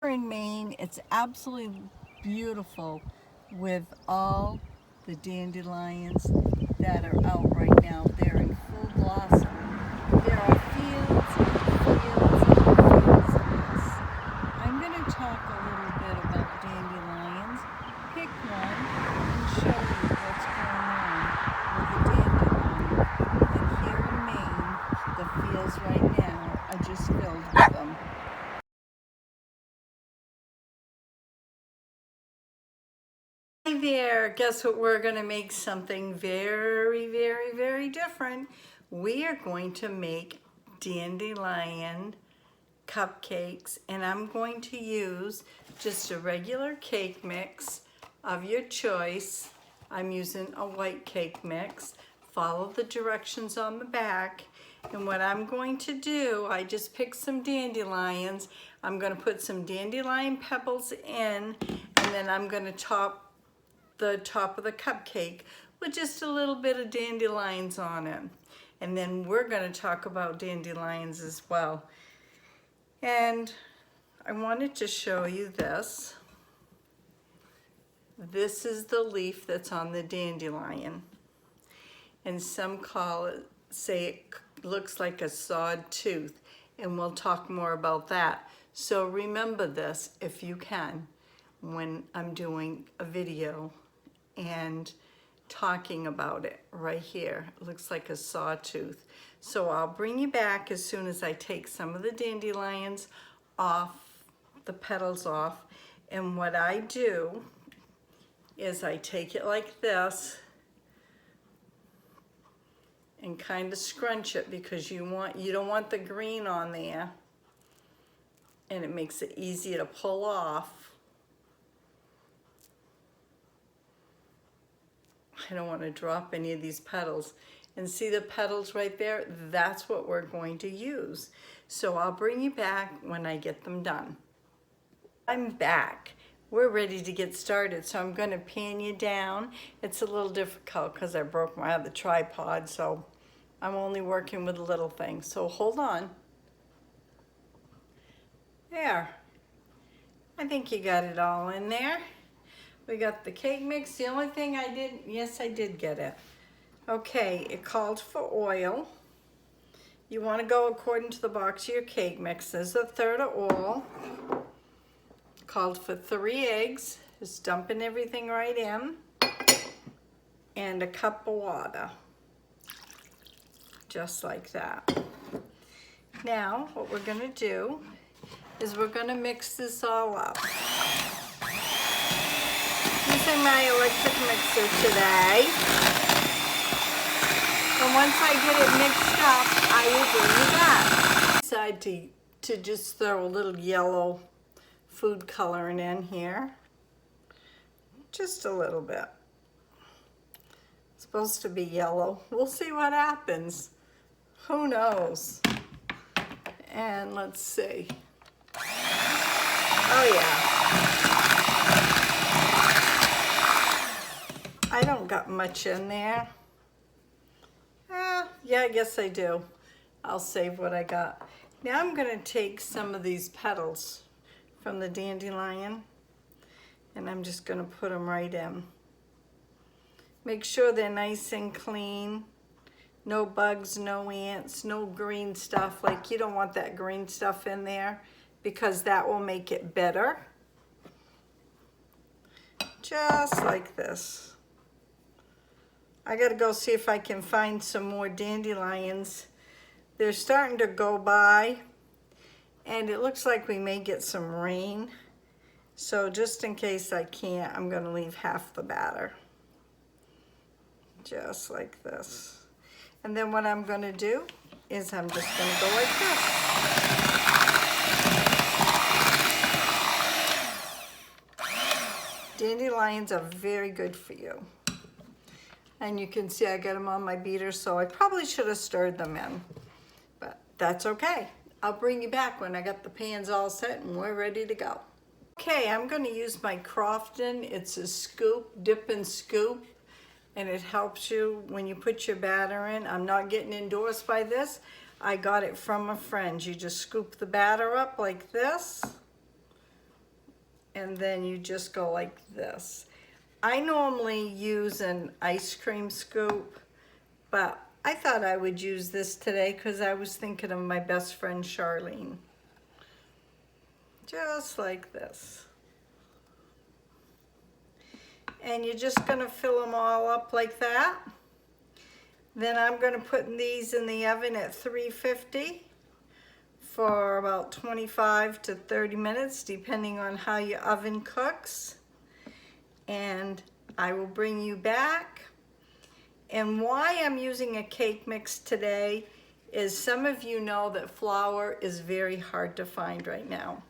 In Maine, it's absolutely beautiful with all the dandelions that are out right now. They're in full blossom. There are fields and fields and fields of this. I'm going to talk a little bit about dandelions, pick one, and show you what's going on with the dandelion. And here in Maine, the fields right now are just filled with them. Hi there, guess what? We're going to make something very different. We are going to make dandelion cupcakes, and I'm going to use just a regular cake mix of your choice. I'm using a white cake mix. Follow the directions on the back. And what I'm going to do, I just picked some dandelions. I'm going to put some dandelion pebbles in, and then I'm going to top the top of the cupcake with just a little bit of dandelions on it. And then we're going to talk about dandelions as well. And I wanted to show you this. This is the leaf that's on the dandelion. And some call it, say it looks like a sawed tooth. And we'll talk more about that. So remember this if you can when I'm doing a video and talking about it right here. It looks like a sawtooth. So I'll bring you back as soon as I take some of the dandelions off, the petals off. And what I do is I take it like this and kind of scrunch it because you don't want the green on there, and it makes it easy to pull off. I don't want to drop any of these petals. And see the petals right there? That's what we're going to use. So I'll bring you back when I get them done. I'm back. We're ready to get started. So I'm going to pan you down. It's a little difficult because I broke my other tripod, so I'm only working with little things. So hold on. There. I think you got it all in there. We got the cake mix. The only thing I didn't, yes, I did get it. Okay, it called for oil. You want to go according to the box of your cake mix. There's a third of oil. Called for 3 eggs. Just dumping everything right in. And a cup of water. Just like that. Now, what we're going to do is we're going to mix this all up. Using my electric mixer today. And once I get it mixed up, I will bring you back. Decide to just throw a little yellow food coloring in here. Just a little bit. It's supposed to be yellow. We'll see what happens. Who knows? And let's see. Oh yeah. I don't got much in there. Yeah, I guess I do. I'll save what I got. Now I'm going to take some of these petals from the dandelion, and I'm just going to put them right in. Make sure they're nice and clean. No bugs, no ants, no green stuff. Like, you don't want that green stuff in there because that will make it bitter. Just like this. I gotta go see if I can find some more dandelions. They're starting to go by, and it looks like we may get some rain. So just in case I can't, I'm gonna leave half the batter. Just like this. And then what I'm gonna do is I'm just gonna go like this. Dandelions are very good for you. And you can see I got them on my beater, so I probably should have stirred them in. But that's okay. I'll bring you back when I got the pans all set and we're ready to go. Okay, I'm going to use my Crofton. It's a scoop, dip and scoop. And it helps you when you put your batter in. I'm not getting endorsed by this. I got it from a friend. You just scoop the batter up like this. and then you just go like this. I normally use an ice cream scoop, but I thought I would use this today because I was thinking of my best friend Charlene. Just like this. And you're just going to fill them all up like that. Then I'm going to put these in the oven at 350 for about 25 to 30 minutes, depending on how your oven cooks. And I will bring you back. And why I'm using a cake mix today is some of you know that flour is very hard to find right now.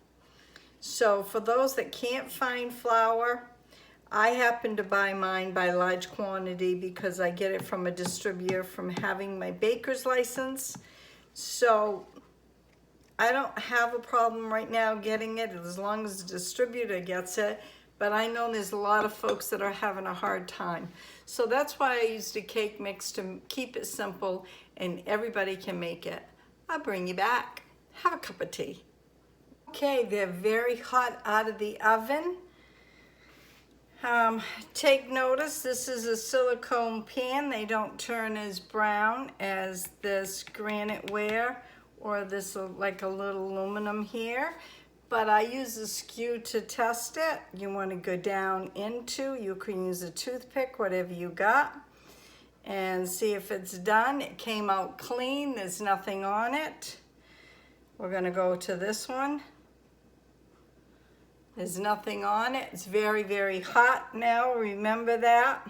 So for those that can't find flour, I happen to buy mine by large quantity because I get it from a distributor from having my baker's license. So I don't have a problem right now getting it as long as the distributor gets it, but I know there's a lot of folks that are having a hard time. So that's why I used a cake mix to keep it simple and everybody can make it. I'll bring you back. Have a cup of tea. Okay, they're very hot out of the oven. Take notice, this is a silicone pan. They don't turn as brown as this granite ware or this like a little aluminum here. But I use a skew to test it. You want to go down into, you can use a toothpick, whatever you got, and see if it's done. It came out clean, there's nothing on it. We're going to go to this one. There's nothing on it. It's very, very hot now, remember that.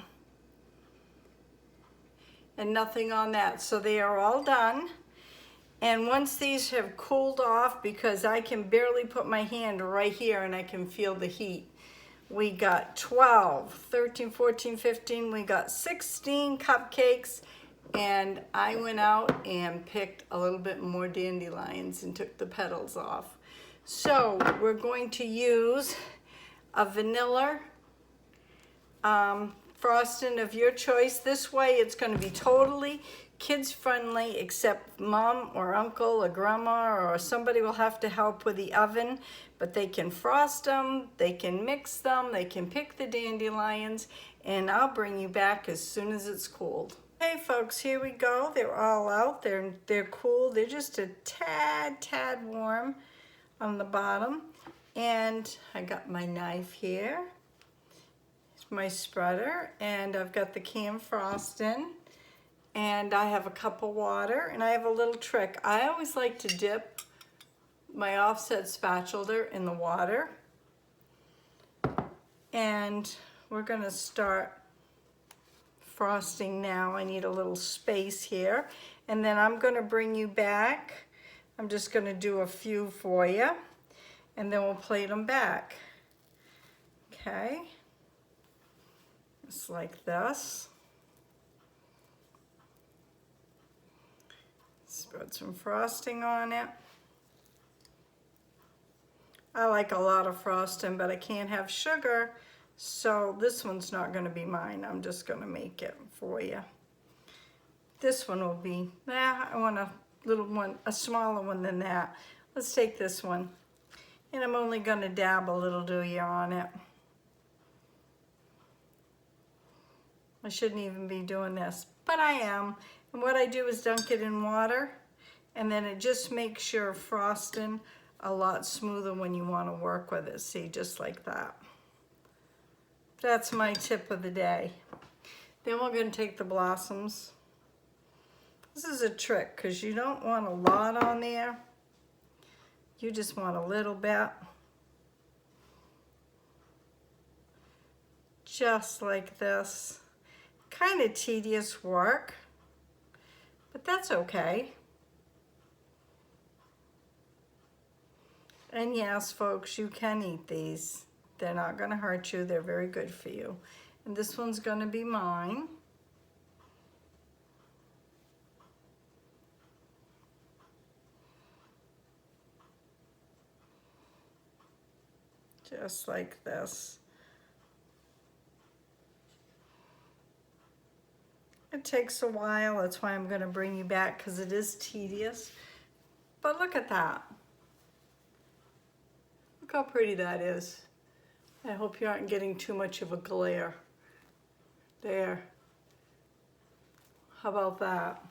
And nothing on that. So they are all done. And once these have cooled off, because I can barely put my hand right here and I can feel the heat. We got 12, 13, 14, 15, we got 16 cupcakes. And I went out and picked a little bit more dandelions and took the petals off. So we're going to use a vanilla frosting of your choice. This way it's going to be totally kids friendly, except mom or uncle or grandma or somebody will have to help with the oven, but they can frost them, they can mix them, they can pick the dandelions, and I'll bring you back as soon as it's cooled. Hey folks, here we go. They're all out. They're cool. They're just a tad warm on the bottom. And I got my knife here. It's my spreader, and I've got the can frosting, and I have a cup of water, and I have a little trick. I always like to dip my offset spatula in the water, and we're gonna start frosting now. I need a little space here, and then I'm gonna bring you back. I'm just gonna do a few for you, and then we'll plate them back. Okay, just like this. Spread some frosting on it. I like a lot of frosting, but I can't have sugar, so this one's not gonna be mine. I'm just gonna make it for you. This one will be, I want a little one, a smaller one than that. Let's take this one. And I'm only gonna dab a little dooya on it. I shouldn't even be doing this, but I am. And what I do is dunk it in water, and then it just makes your frosting a lot smoother when you wanna work with it. See, just like that. That's my tip of the day. Then we're gonna take the blossoms. This is a trick, because you don't want a lot on there. You just want a little bit. Just like this. Kind of tedious work, but that's okay. And yes, folks, you can eat these. They're not gonna hurt you. They're very good for you. And this one's gonna be mine. Just like this. It takes a while, that's why I'm gonna bring you back, because it is tedious. But look at that. Look how pretty that is. I hope you aren't getting too much of a glare. There. How about that?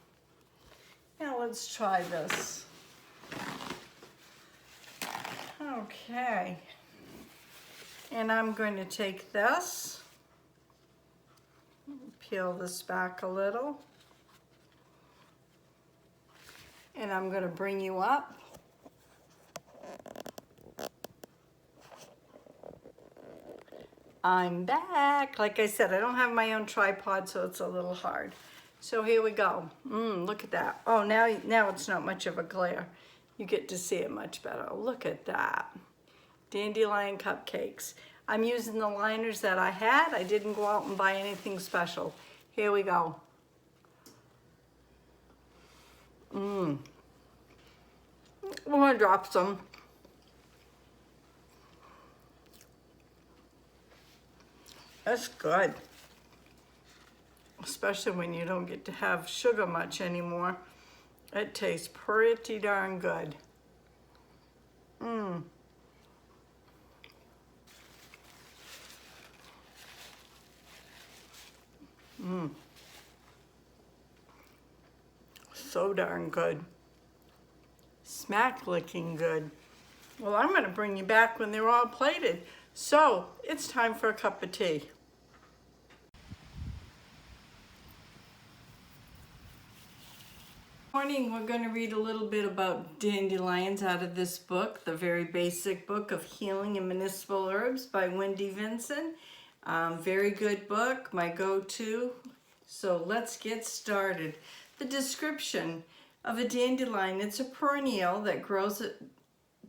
Now let's try this. Okay. And I'm going to take this, peel this back a little, and I'm going to bring you up. I'm back. Like I said, I don't have my own tripod, so it's a little hard. So here we go. Look at that. Oh, now it's not much of a glare. You get to see it much better. Look at that. Dandelion Cupcakes. I'm using the liners that I had. I didn't go out and buy anything special. Here we go. I'm gonna drop some. That's good. Especially when you don't get to have sugar much anymore. It tastes pretty darn good. So darn good. Smack licking good. Well, I'm gonna bring you back when they're all plated. So, it's time for a cup of tea. Morning, we're going to read a little bit about dandelions out of this book, the very basic book of healing and medicinal herbs by Wendy Vinson. Very good book, my go-to. So let's get started. The description of a dandelion: it's a perennial that grows at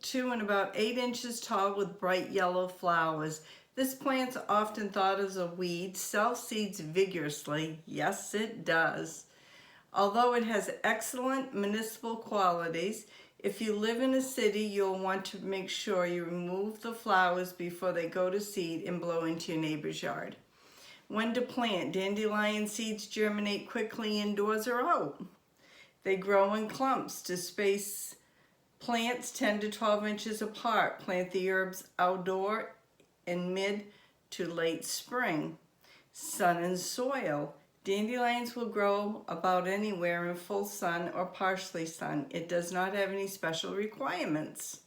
2 and about 8 inches tall with bright yellow flowers. This plant's often thought as a weed, self-seeds vigorously. Yes, it does. Although it has excellent medicinal qualities, if you live in a city, you'll want to make sure you remove the flowers before they go to seed and blow into your neighbor's yard. When to plant: dandelion seeds germinate quickly indoors or out. They grow in clumps to space plants 10 to 12 inches apart. Plant the herbs outdoor in mid to late spring. Sun and soil: dandelions will grow about anywhere in full sun or partially sun. It does not have any special requirements.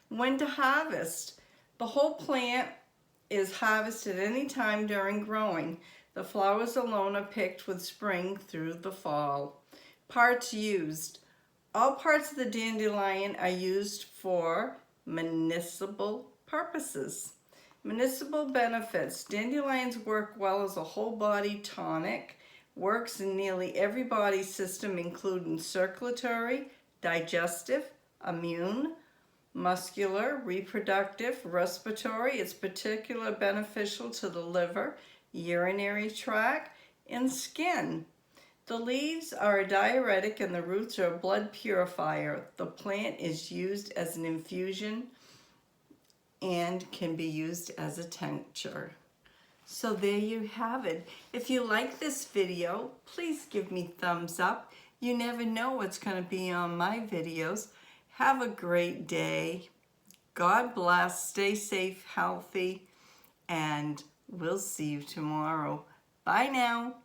When to harvest: the whole plant is harvested any time during growing. The flowers alone are picked with spring through the fall. Parts used: all parts of the dandelion are used for medicinal purposes. Medicinal benefits: dandelions work well as a whole body tonic, works in nearly every body system including circulatory, digestive, immune, muscular, reproductive, respiratory. It's particularly beneficial to the liver, urinary tract, and skin. The leaves are a diuretic and the roots are a blood purifier. The plant is used as an infusion and can be used as a tincture. So there you have it. If you like this video, please give me thumbs up. You never know what's going to be on my videos. Have a great day. God bless. Stay safe, healthy, and we'll see you tomorrow. Bye now.